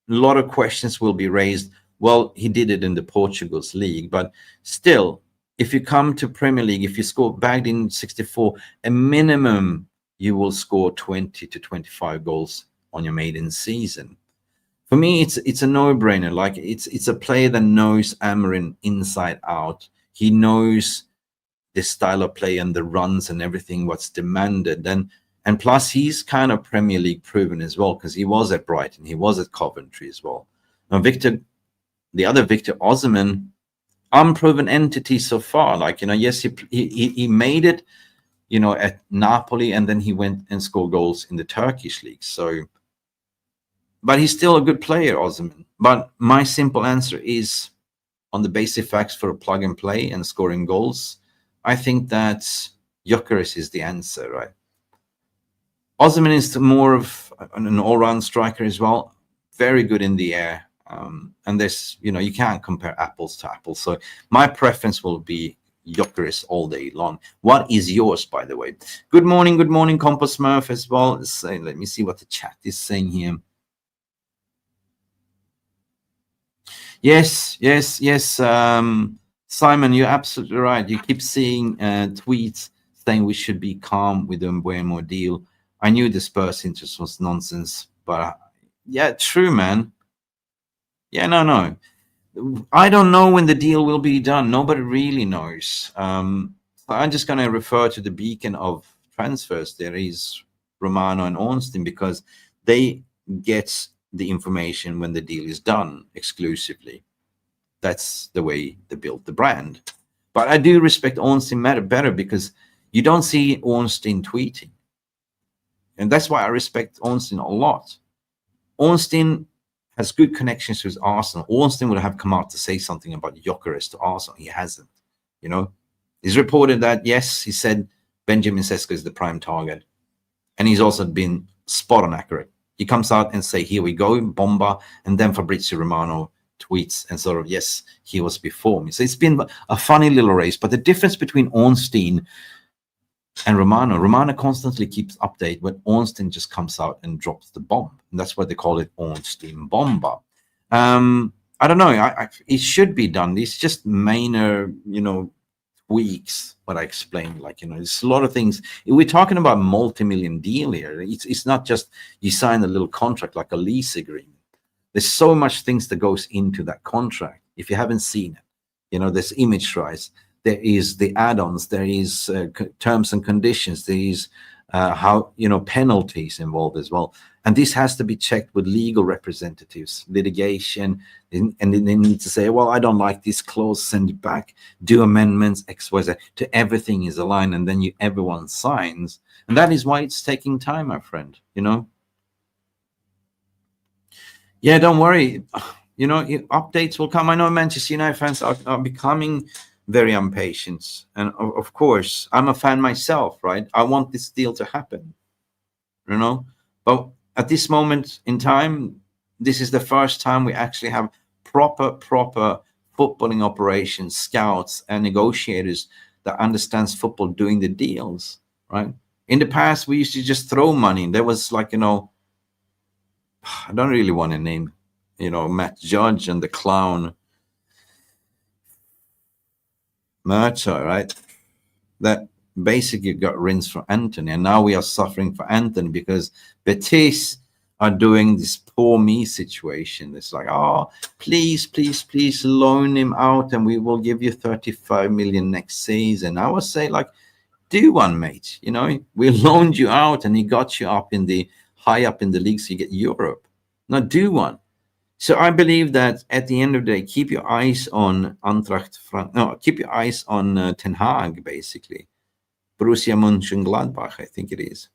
a lot of questions will be raised. Well, he did it in the Portugal's league, but still, if you come to Premier League, if you score bagged in 64, a minimum you will score 20 to 25 goals on your maiden season. For me, it's a no-brainer. Like it's a player that knows Amorim inside out. He knows the style of play and the runs and everything what's demanded. And plus, he's kind of Premier League proven as well because he was at Brighton, he was at Coventry as well. Now, the other Viktor Osman, unproven entity so far. Like yes, he made it, at Napoli, and then he went and scored goals in the Turkish league. So. But he's still a good player, Osman. But my simple answer is, on the basic facts for a plug and play and scoring goals, I think that Gyökeres is the answer, right? Osman is more of an all-round striker as well. Very good in the air. And there's, you can't compare apples to apples. So my preference will be Gyökeres all day long. What is yours, by the way? Good morning, Compost Murph as well. So let me see what the chat is saying here. Yes. Simon, you're absolutely right. You keep seeing tweets saying we should be calm with the Mbeumo deal. I knew the Spurs interest was nonsense, but yeah, true, man. Yeah, no. I don't know when the deal will be done. Nobody really knows. I'm just going to refer to the beacon of transfers. There is Romano and Ornstein, because they get the information when the deal is done exclusively. That's the way they built the brand. But I do respect Ornstein better, because you don't see Ornstein tweeting. And that's why I respect Ornstein a lot. Ornstein has good connections with Arsenal. Ornstein would have come out to say something about Gyökeres to Arsenal. He hasn't. He's reported that, yes, he said Benjamin Sesko is the prime target. And he's also been spot on accurate. He comes out and say, here we go, Bomba. And then Fabrizio Romano tweets and sort of, yes, he was before me. So it's been a funny little race. But the difference between Ornstein and Romano constantly keeps update when Ornstein just comes out and drops the bomb. And that's why they call it Ornstein Bomba. I don't know. It should be done. It's just minor, tweaks, what I explained. There's a lot of things. We're talking about multi-million deal here. It's not just you sign a little contract like a lease agreement. There's so much things that goes into that contract. If you haven't seen it, there's image rights. There is the add-ons, there is terms and conditions, there is penalties involved as well. And this has to be checked with legal representatives, litigation, and they need to say, well, I don't like this clause, send it back, do amendments, X, Y, Z, to everything is aligned, and then everyone signs. And that is why it's taking time, my friend, Yeah, don't worry. Updates will come. I know Manchester United fans are becoming very impatient, and of course I'm a fan myself, right? I want this deal to happen, but at this moment in time, this is the first time we actually have proper footballing operations, scouts and negotiators that understands football doing the deals, right? In the past we used to just throw money. There was I don't really want to name Matt Judge and the clown Murta, right? That basically got rinsed for Anthony, and now we are suffering for Anthony because Betis are doing this poor me situation. It's like, oh, please loan him out and we will give you 35 million next season. I would say, do one, mate. We loaned you out and he got you high up in the league so you get Europe. Now do one. So I believe that at the end of the day, keep your eyes on keep your eyes on Ten Hag, basically. Borussia Mönchengladbach, I think it is.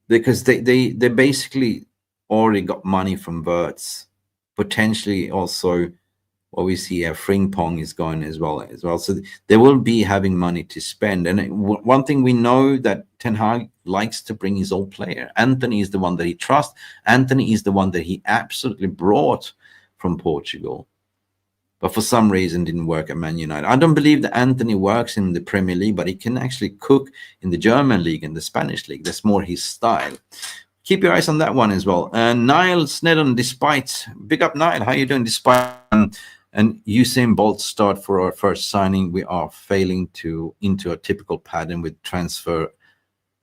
Because they basically already got money from Wirtz. Potentially also what we see Frimpong is going as well. So they will be having money to spend. And one thing we know that Ten Hag likes to bring his old player. Anthony is the one that he trusts. Anthony is the one that he absolutely brought from Portugal. But for some reason didn't work at Man United. I don't believe that Anthony works in the Premier League, but he can actually cook in the German league and the Spanish league. That's more his style. Keep your eyes on that one as well. Nile Snedon, big up Nile, how you doing? Despite and Usain Bolt start for our first signing, we are failing into a typical pattern with transfer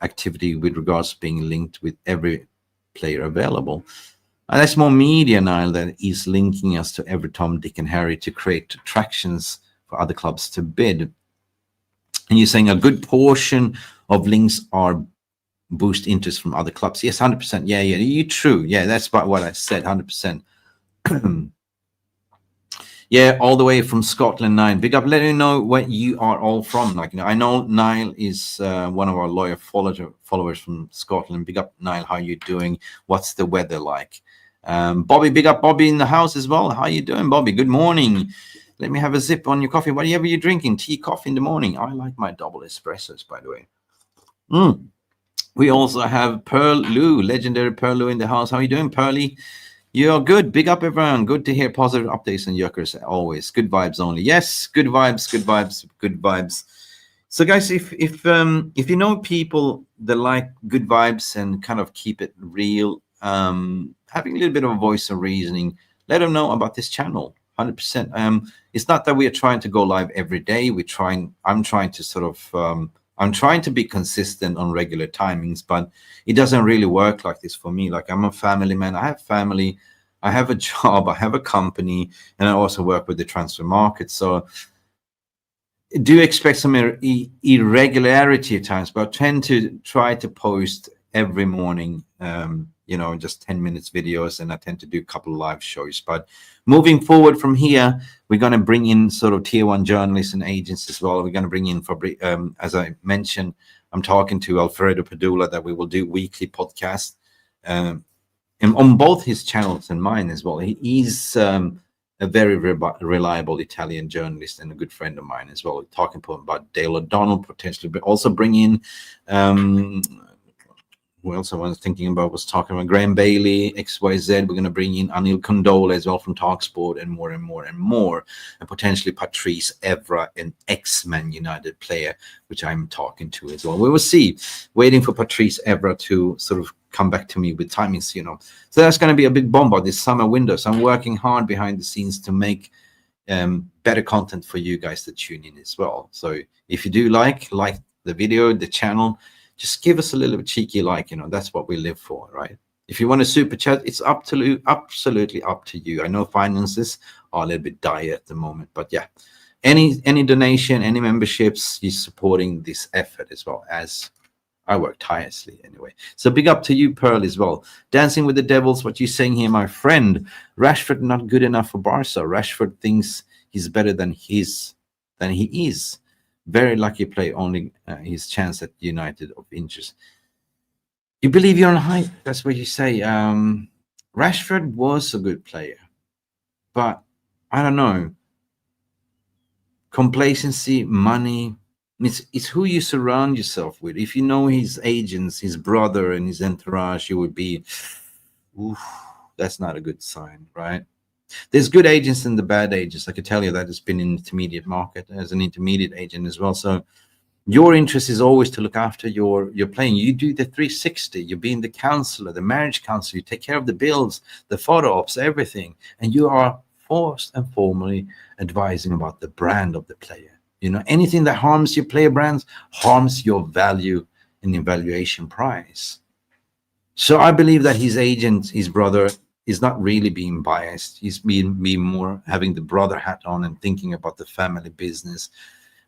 activity with regards to being linked with every player available. And that's more media, Nile, that is linking us to every Tom, Dick and Harry to create attractions for other clubs to bid. And you're saying a good portion of links are boost interest from other clubs. Yes, 100%. Yeah, you're true. Yeah, that's about what I said, 100%. Yeah, all the way from Scotland, Nile. Big up. Let me know where you are all from. I know Nile is one of our loyal followers from Scotland. Big up, Nile. How you doing? What's the weather like? Bobby, big up Bobby in the house as well. How you doing, Bobby? Good morning. Let me have a sip on your coffee. Whatever you're drinking, tea, coffee in the morning. I like my double espressos, by the way. We also have Pearl Lou, legendary Pearl Lou in the house. How are you doing, Pearly? You're good. Big up, everyone. Good to hear positive updates on Gyökeres. Always good vibes only. Yes, good vibes, good vibes, good vibes. So, guys, if you know people that like good vibes and kind of keep it real, having a little bit of a voice of reasoning, let them know about this channel. 100%. It's not that we are trying to go live every day. I'm trying to sort of. I'm trying to be consistent on regular timings, but it doesn't really work like this for me. Like, I'm a family man. I have family. I have a job. I have a company, and I also work with the transfer market. So do expect some irregularity at times, but I tend to try to post every morning, just 10 minutes videos, and I tend to do a couple of live shows. But moving forward from here, we're going to bring in sort of tier one journalists and agents as well. We're going to bring in, as I mentioned, I'm talking to Alfredo Padula that we will do weekly podcasts and on both his channels and mine as well. He is a very reliable Italian journalist and a good friend of mine as well. We're talking about Dale O'Donnell potentially, but also bring in who else I was thinking about was talking about Graham Bailey, XYZ. We're going to bring in Anil Kondola as well from TalkSport and more and more and more. And potentially Patrice Evra, an ex-Man United player, which I'm talking to as well. We will see. Waiting for Patrice Evra to sort of come back to me with timings, So that's going to be a big bomb this summer window. So I'm working hard behind the scenes to make better content for you guys to tune in as well. So if you do like the video, the channel, just give us a little bit cheeky that's what we live for, right? If you want a super chat, it's absolutely up to you. I know finances are a little bit dire at the moment, but yeah, any donation, any memberships, is supporting this effort as well, as I work tirelessly anyway. So big up to you, Pearl, as well. Dancing with the Devils, what you saying here, my friend? Rashford not good enough for Barca. Rashford thinks he's better than he is. Very lucky play, only his chance at United of interest. You believe you're on hype. That's what you say. Rashford was a good player, but I don't know. Complacency, money, it's who you surround yourself with. If you know his agents, his brother and his entourage, you would be, that's not a good sign, right? There's good agents and the bad agents. I can tell you that has been in the intermediate market as an intermediate agent as well. So your interest is always to look after your playing. You do the 360. You're being the counselor, the marriage counselor. You take care of the bills, the photo ops, everything. And you are first and formally advising about the brand of the player. Anything that harms your player brands harms your value in the evaluation price. So I believe that his agent, his brother, is not really being biased. He's being more having the brother hat on and thinking about the family business,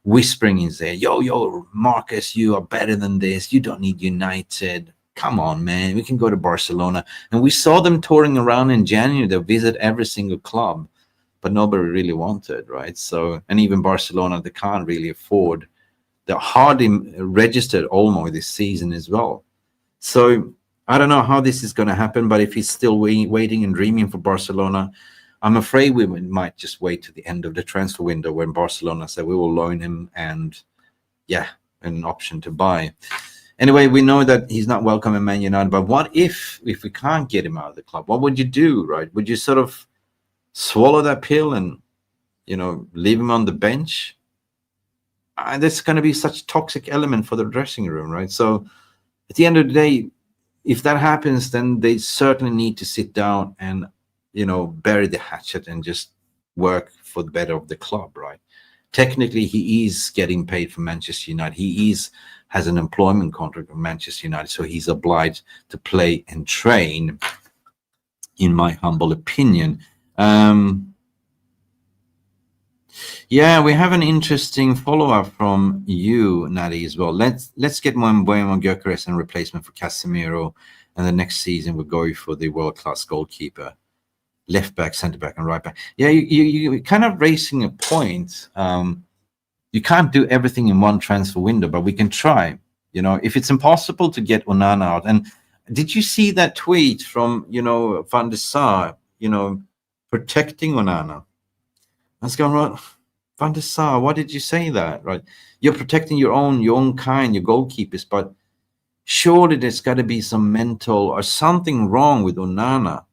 whispering in there, yo, Marcus, you are better than this. You don't need United. Come on, man. We can go to Barcelona. And we saw them touring around in January. They visit every single club, but nobody really wanted, right? So, and even Barcelona, they can't really afford. They're hardly registered Olmo this season as well. So I don't know how this is going to happen, but if he's still waiting and dreaming for Barcelona, I'm afraid we might just wait to the end of the transfer window when Barcelona said we will loan him and, an option to buy. Anyway, we know that he's not welcome in Man United, but what if we can't get him out of the club? What would you do, right? Would you sort of swallow that pill and, leave him on the bench? There's going to be such a toxic element for the dressing room, right? So at the end of the day, if that happens, then they certainly need to sit down and, bury the hatchet and just work for the better of the club, right? Technically, he is getting paid for Manchester United. He has an employment contract with Manchester United, so he's obliged to play and train, in my humble opinion. We have an interesting follow-up from you, Nadi, as well. Let's get Mbeumo, Gökeres and replacement for Casemiro, and the next season we'll go for the world-class goalkeeper, left back, centre back, and right back. Yeah, you're kind of raising a point. You can't do everything in one transfer window, but we can try. If it's impossible to get Onana out, and did you see that tweet from Van der Sar, protecting Onana? That's going right. Van der Sar, why did you say that? Right, you're protecting your own kind, your goalkeepers, but surely there's got to be some mental or something wrong with Onana.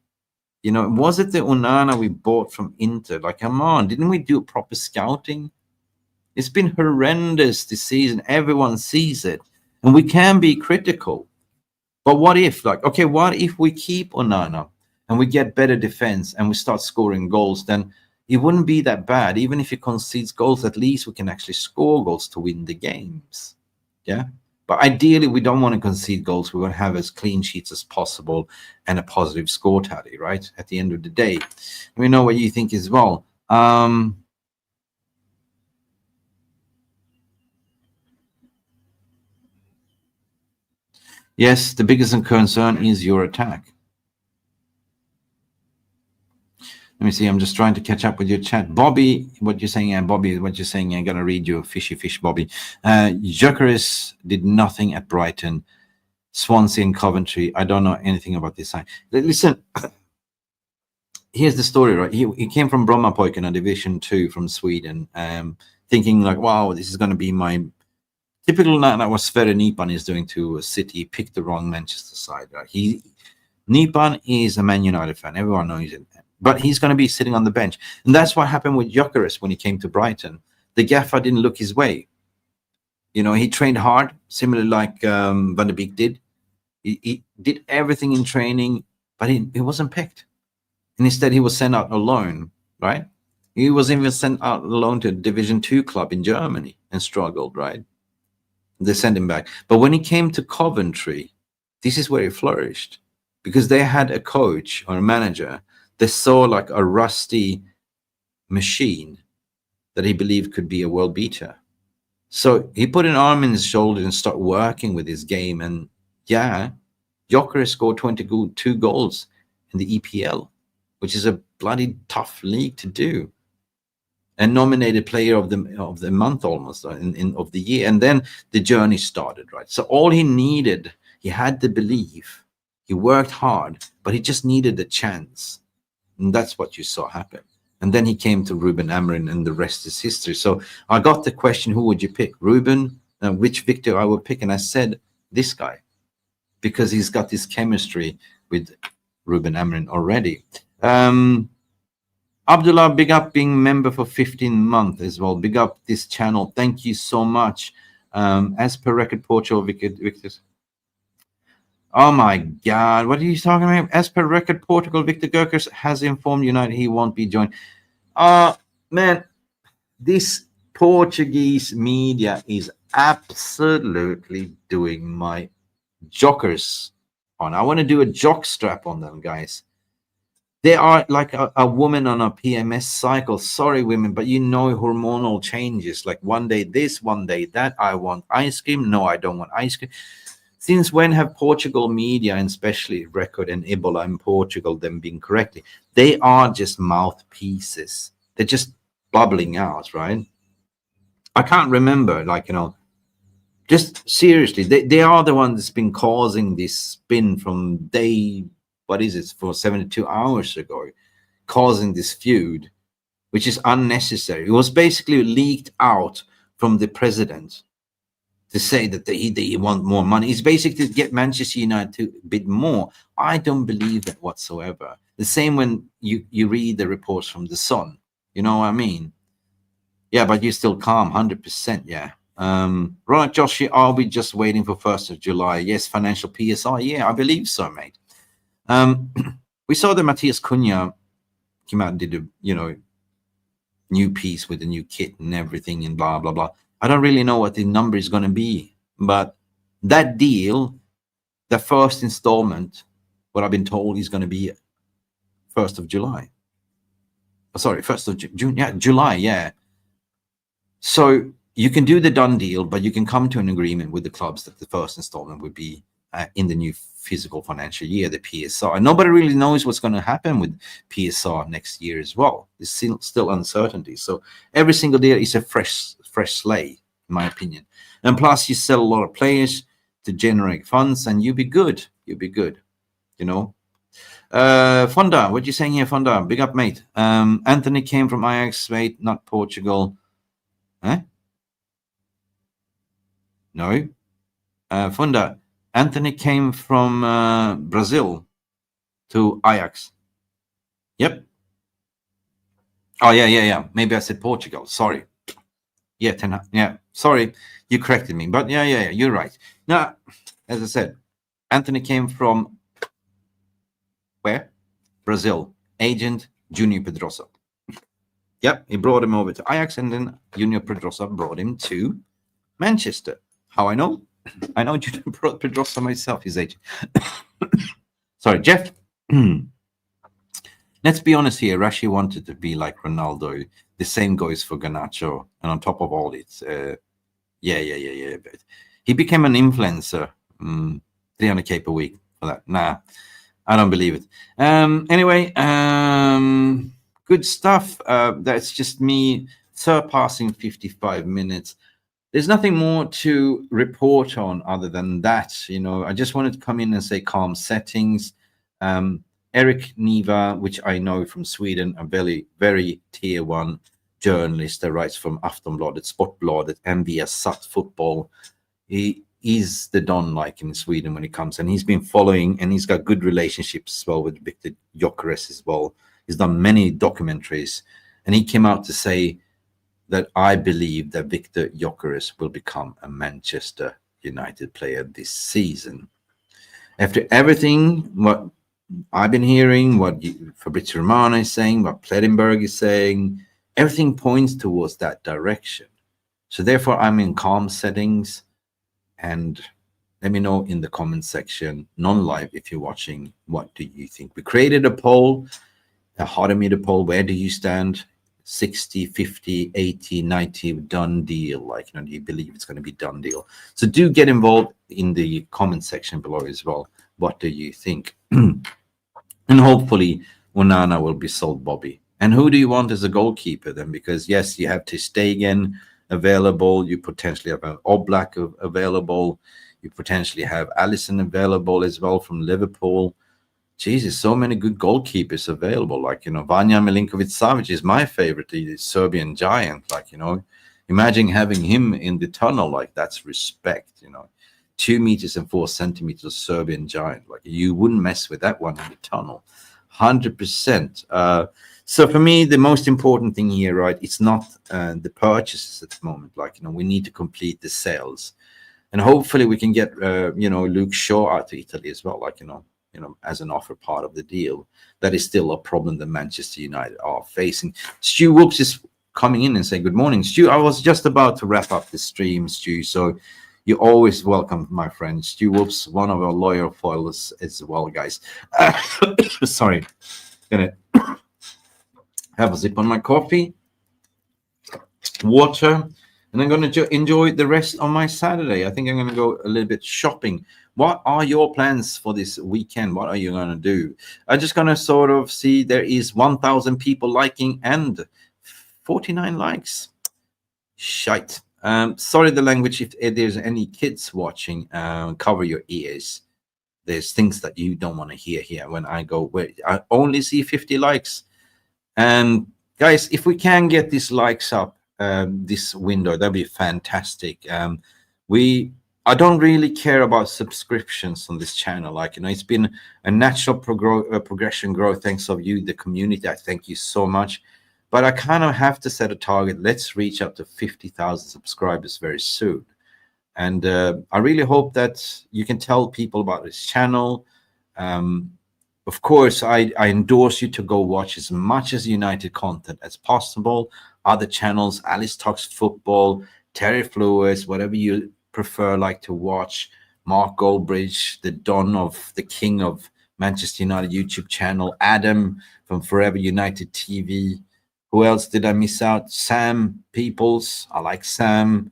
You know, was it the Onana we bought from Inter? Like, come on, didn't we do proper scouting? It's been horrendous this season. Everyone sees it, and we can be critical. But what if, like, okay, what if we keep Onana and we get better defense and we start scoring goals? Then it wouldn't be that bad. Even if he concedes goals, at least we can actually score goals to win the games. Yeah. But ideally, we don't want to concede goals. We want to have as clean sheets as possible and a positive score tally, right? At the end of the day. We know what you think as well. Yes, the biggest concern is your attack. Let me see. I'm just trying to catch up with your chat. Bobby, what you're saying, Bobby, what you're saying, I'm going to read you fishy fish, Bobby. Gyökeres did nothing at Brighton, Swansea and Coventry. I don't know anything about this side. Listen, here's the story, right? He came from Brommapojkarna, Division 2 from Sweden, thinking like, wow, this is going to be my typical. That was Sverre Nipan is doing to City. He picked the wrong Manchester side. Right? Nipan is a Man United fan. Everyone knows it. But he's going to be sitting on the bench. And that's what happened with Gyökeres when he came to Brighton. The gaffer didn't look his way. You know, he trained hard, similarly like Van der Beek did. He did everything in training, but he wasn't picked. And instead, he was sent out alone, right? He was even sent out alone to a Division 2 club in Germany and struggled, right? They sent him back. But when he came to Coventry, this is where he flourished because they had a coach or a manager. They saw like a rusty machine that he believed could be a world beater. So he put an arm in his shoulder and started working with his game. And yeah, Gyökeres scored 22 goals in the EPL, which is a bloody tough league to do. And nominated player of the month almost of the year. And then the journey started, right? So all he needed, he had the belief. He worked hard, but he just needed a chance. And that's what you saw happen. And then he came to Ruben Amorim, and the rest is history. So I got the question, who would you pick? Ruben, which Viktor I would pick? And I said, this guy, because he's got this chemistry with Ruben Amorim already. Abdullah, big up being member for 15 months as well. Big up this channel. Thank you so much. As per record, Portugal, Victor. Oh my God, what are you talking about? As per record, Portugal, Viktor Gyökeres has informed United he won't be joined. Man, this Portuguese media is absolutely doing my jockers on. I want to do a jock strap on them, guys. They are like a woman on a PMS cycle. Sorry, women, but you know hormonal changes. Like one day this, one day that. I want ice cream. No, I don't want ice cream. Since when have Portugal media, and especially Record and Ebola in Portugal, them being correctly? They are just mouthpieces. They're just bubbling out, right? I can't remember, like, you know, just seriously, they are the ones that's been causing this spin from day, what is it, for 72 hours ago, causing this feud, which is unnecessary. It was basically leaked out from the president to say that they want more money. It's basically to get Manchester United to bid more. I don't believe that whatsoever. The same when you read the reports from The Sun. You know what I mean? Yeah, but you're still calm, 100%, yeah. Right, Josh, are we just waiting for 1st of July? Yes, financial PSI. Yeah, I believe so, mate. We saw that Matthias Cunha came out and did a, new piece with a new kit and everything and blah, blah, blah. I don't really know what the number is going to be, but that deal, the first installment, what I've been told is going to be 1st of July. Oh, sorry, 1st of June. Yeah, July, yeah. So you can do the done deal, but you can come to an agreement with the clubs that the first installment would be in the new physical financial year, the PSR. And nobody really knows what's going to happen with PSR next year as well. There's still uncertainty. So every single deal is a fresh slate, in my opinion. And plus, you sell a lot of players to generate funds, and you'll be good. You'll be good, Fonda, what you saying here, Fonda? Big up, mate. Anthony came from Ajax, mate, not Portugal. Huh? No. Fonda, Anthony came from Brazil to Ajax. Yep. Oh, yeah. Maybe I said Portugal. Sorry. Yeah, sorry. You corrected me. But yeah, you're right. Now, as I said, Anthony came from where? Brazil. Agent Junior Pedrosa. Yep, he brought him over to Ajax, and then Junior Pedrosa brought him to Manchester. How I know? I know Junior Pedrosa myself, his agent. Sorry, Jeff. Let's be honest here. Rashi wanted to be like Ronaldo. The same goes for Garnacho. And on top of all it, yeah. But he became an influencer. 300k per week for that. Nah, I don't believe it. Anyway, good stuff. That's just me surpassing 55 minutes. There's nothing more to report on other than that. I just wanted to come in and say calm settings. Erik Niva, which I know from Sweden, a very, very tier 1 journalist that writes from Aftonbladet Sport Viasat and Viasat football. He is the Don like in Sweden when it comes, and he's been following, and he's got good relationships as well with Viktor Gyökeres as well. He's done many documentaries, and he came out to say that I believe that Viktor Gyökeres will become a Manchester United player this season. After everything, what I've been hearing, what Fabrizio Romano is saying, what Plettenberg is saying, everything points towards that direction. So therefore, I'm in calm settings, and let me know in the comment section, non-live if you're watching, what do you think? We created a poll, a hard-meter poll. Where do you stand? 60, 50, 80, 90, done deal. Like, do you believe it's going to be done deal? So do get involved in the comment section below as well. What do you think? And hopefully Onana will be sold, Bobby. And who do you want as a goalkeeper then? Because yes, you have ter Stegen available. You potentially have an Oblak available. You potentially have Alisson available as well from Liverpool. Jesus, so many good goalkeepers available. Like, Vanja Milinkovic-Savic is my favorite, the Serbian giant. Like, imagine having him in the tunnel. Like, that's respect, 2 meters and 4 centimeters Serbian giant. Like, you wouldn't mess with that one in the tunnel. 100%. So for me, the most important thing here, right, it's not the purchases at the moment. Like, we need to complete the sales. And hopefully we can get, Luke Shaw out to Italy as well. Like, as an offer part of the deal. That is still a problem that Manchester United are facing. Stu Whoops is coming in and saying, good morning, Stu. I was just about to wrap up the stream, Stu. So you're always welcome, my friend. Stu Whoops, one of our loyal followers as well, guys. Sorry. Gonna have a sip on my coffee, water, and I'm going to enjoy the rest of my Saturday. I think I'm going to go a little bit shopping. What are your plans for this weekend? What are you going to do? I'm just going to sort of see there is 1,000 people liking and 49 likes. Shite. Sorry the language. If there's any kids watching, cover your ears. There's things that you don't want to hear here when I go where I only see 50 likes. And guys, if we can get these likes up this window, that'd be fantastic. I don't really care about subscriptions on this channel. Like, it's been a natural progression growth thanks of you, the community. I thank you so much. But I kind of have to set a target. Let's reach up to 50,000 subscribers very soon. And I really hope that you can tell people about this channel. Of course, I endorse you to go watch as much as United content as possible. Other channels, Alice Talks Football, Terry Flores, whatever you prefer, like to watch. Mark Goldbridge, the Don of the King of Manchester United YouTube channel. Adam from Forever United TV. Who else did I miss out? Sam Peoples. I like Sam.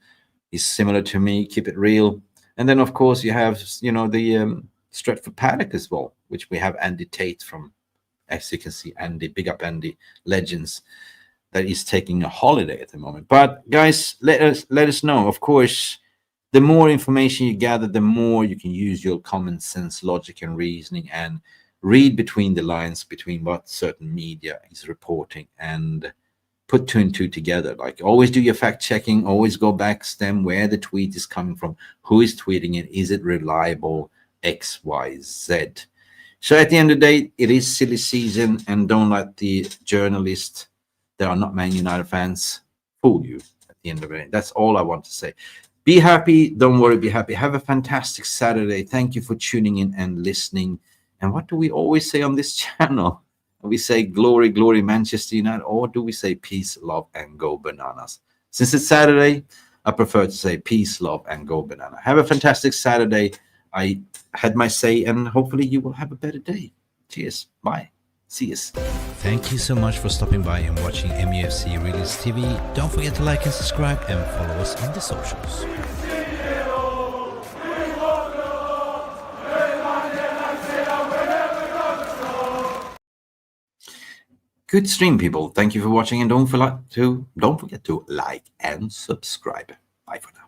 He's similar to me. Keep it real. And then, of course, you have, the Stretford Paddock as well, which we have Andy Tate from, as you can see, Andy, big up Andy, Legends, that is taking a holiday at the moment. But guys, let us know. Of course, the more information you gather, the more you can use your common sense, logic, and reasoning, and read between the lines between what certain media is reporting and put two and two together. Like, always do your fact checking, always go back, stem where the tweet is coming from, who is tweeting it, is it reliable, X, Y, Z. So at the end of the day, it is silly season, and don't let the journalists that are not Man United fans fool you at the end of the day. That's all I want to say. Be happy, don't worry, be happy. Have a fantastic Saturday. Thank you for tuning in and listening. And what do we always say on this channel? We say glory, glory, Manchester United, or do we say peace, love, and go bananas? Since it's Saturday, I prefer to say peace, love, and go banana. Have a fantastic Saturday. I had my say, and hopefully you will have a better day. Cheers. Bye. See you. Thank you so much for stopping by and watching MUFC Release TV. Don't forget to like and subscribe and follow us on the socials. Good stream, people. Thank you for watching, and don't forget to like and subscribe. Bye for now.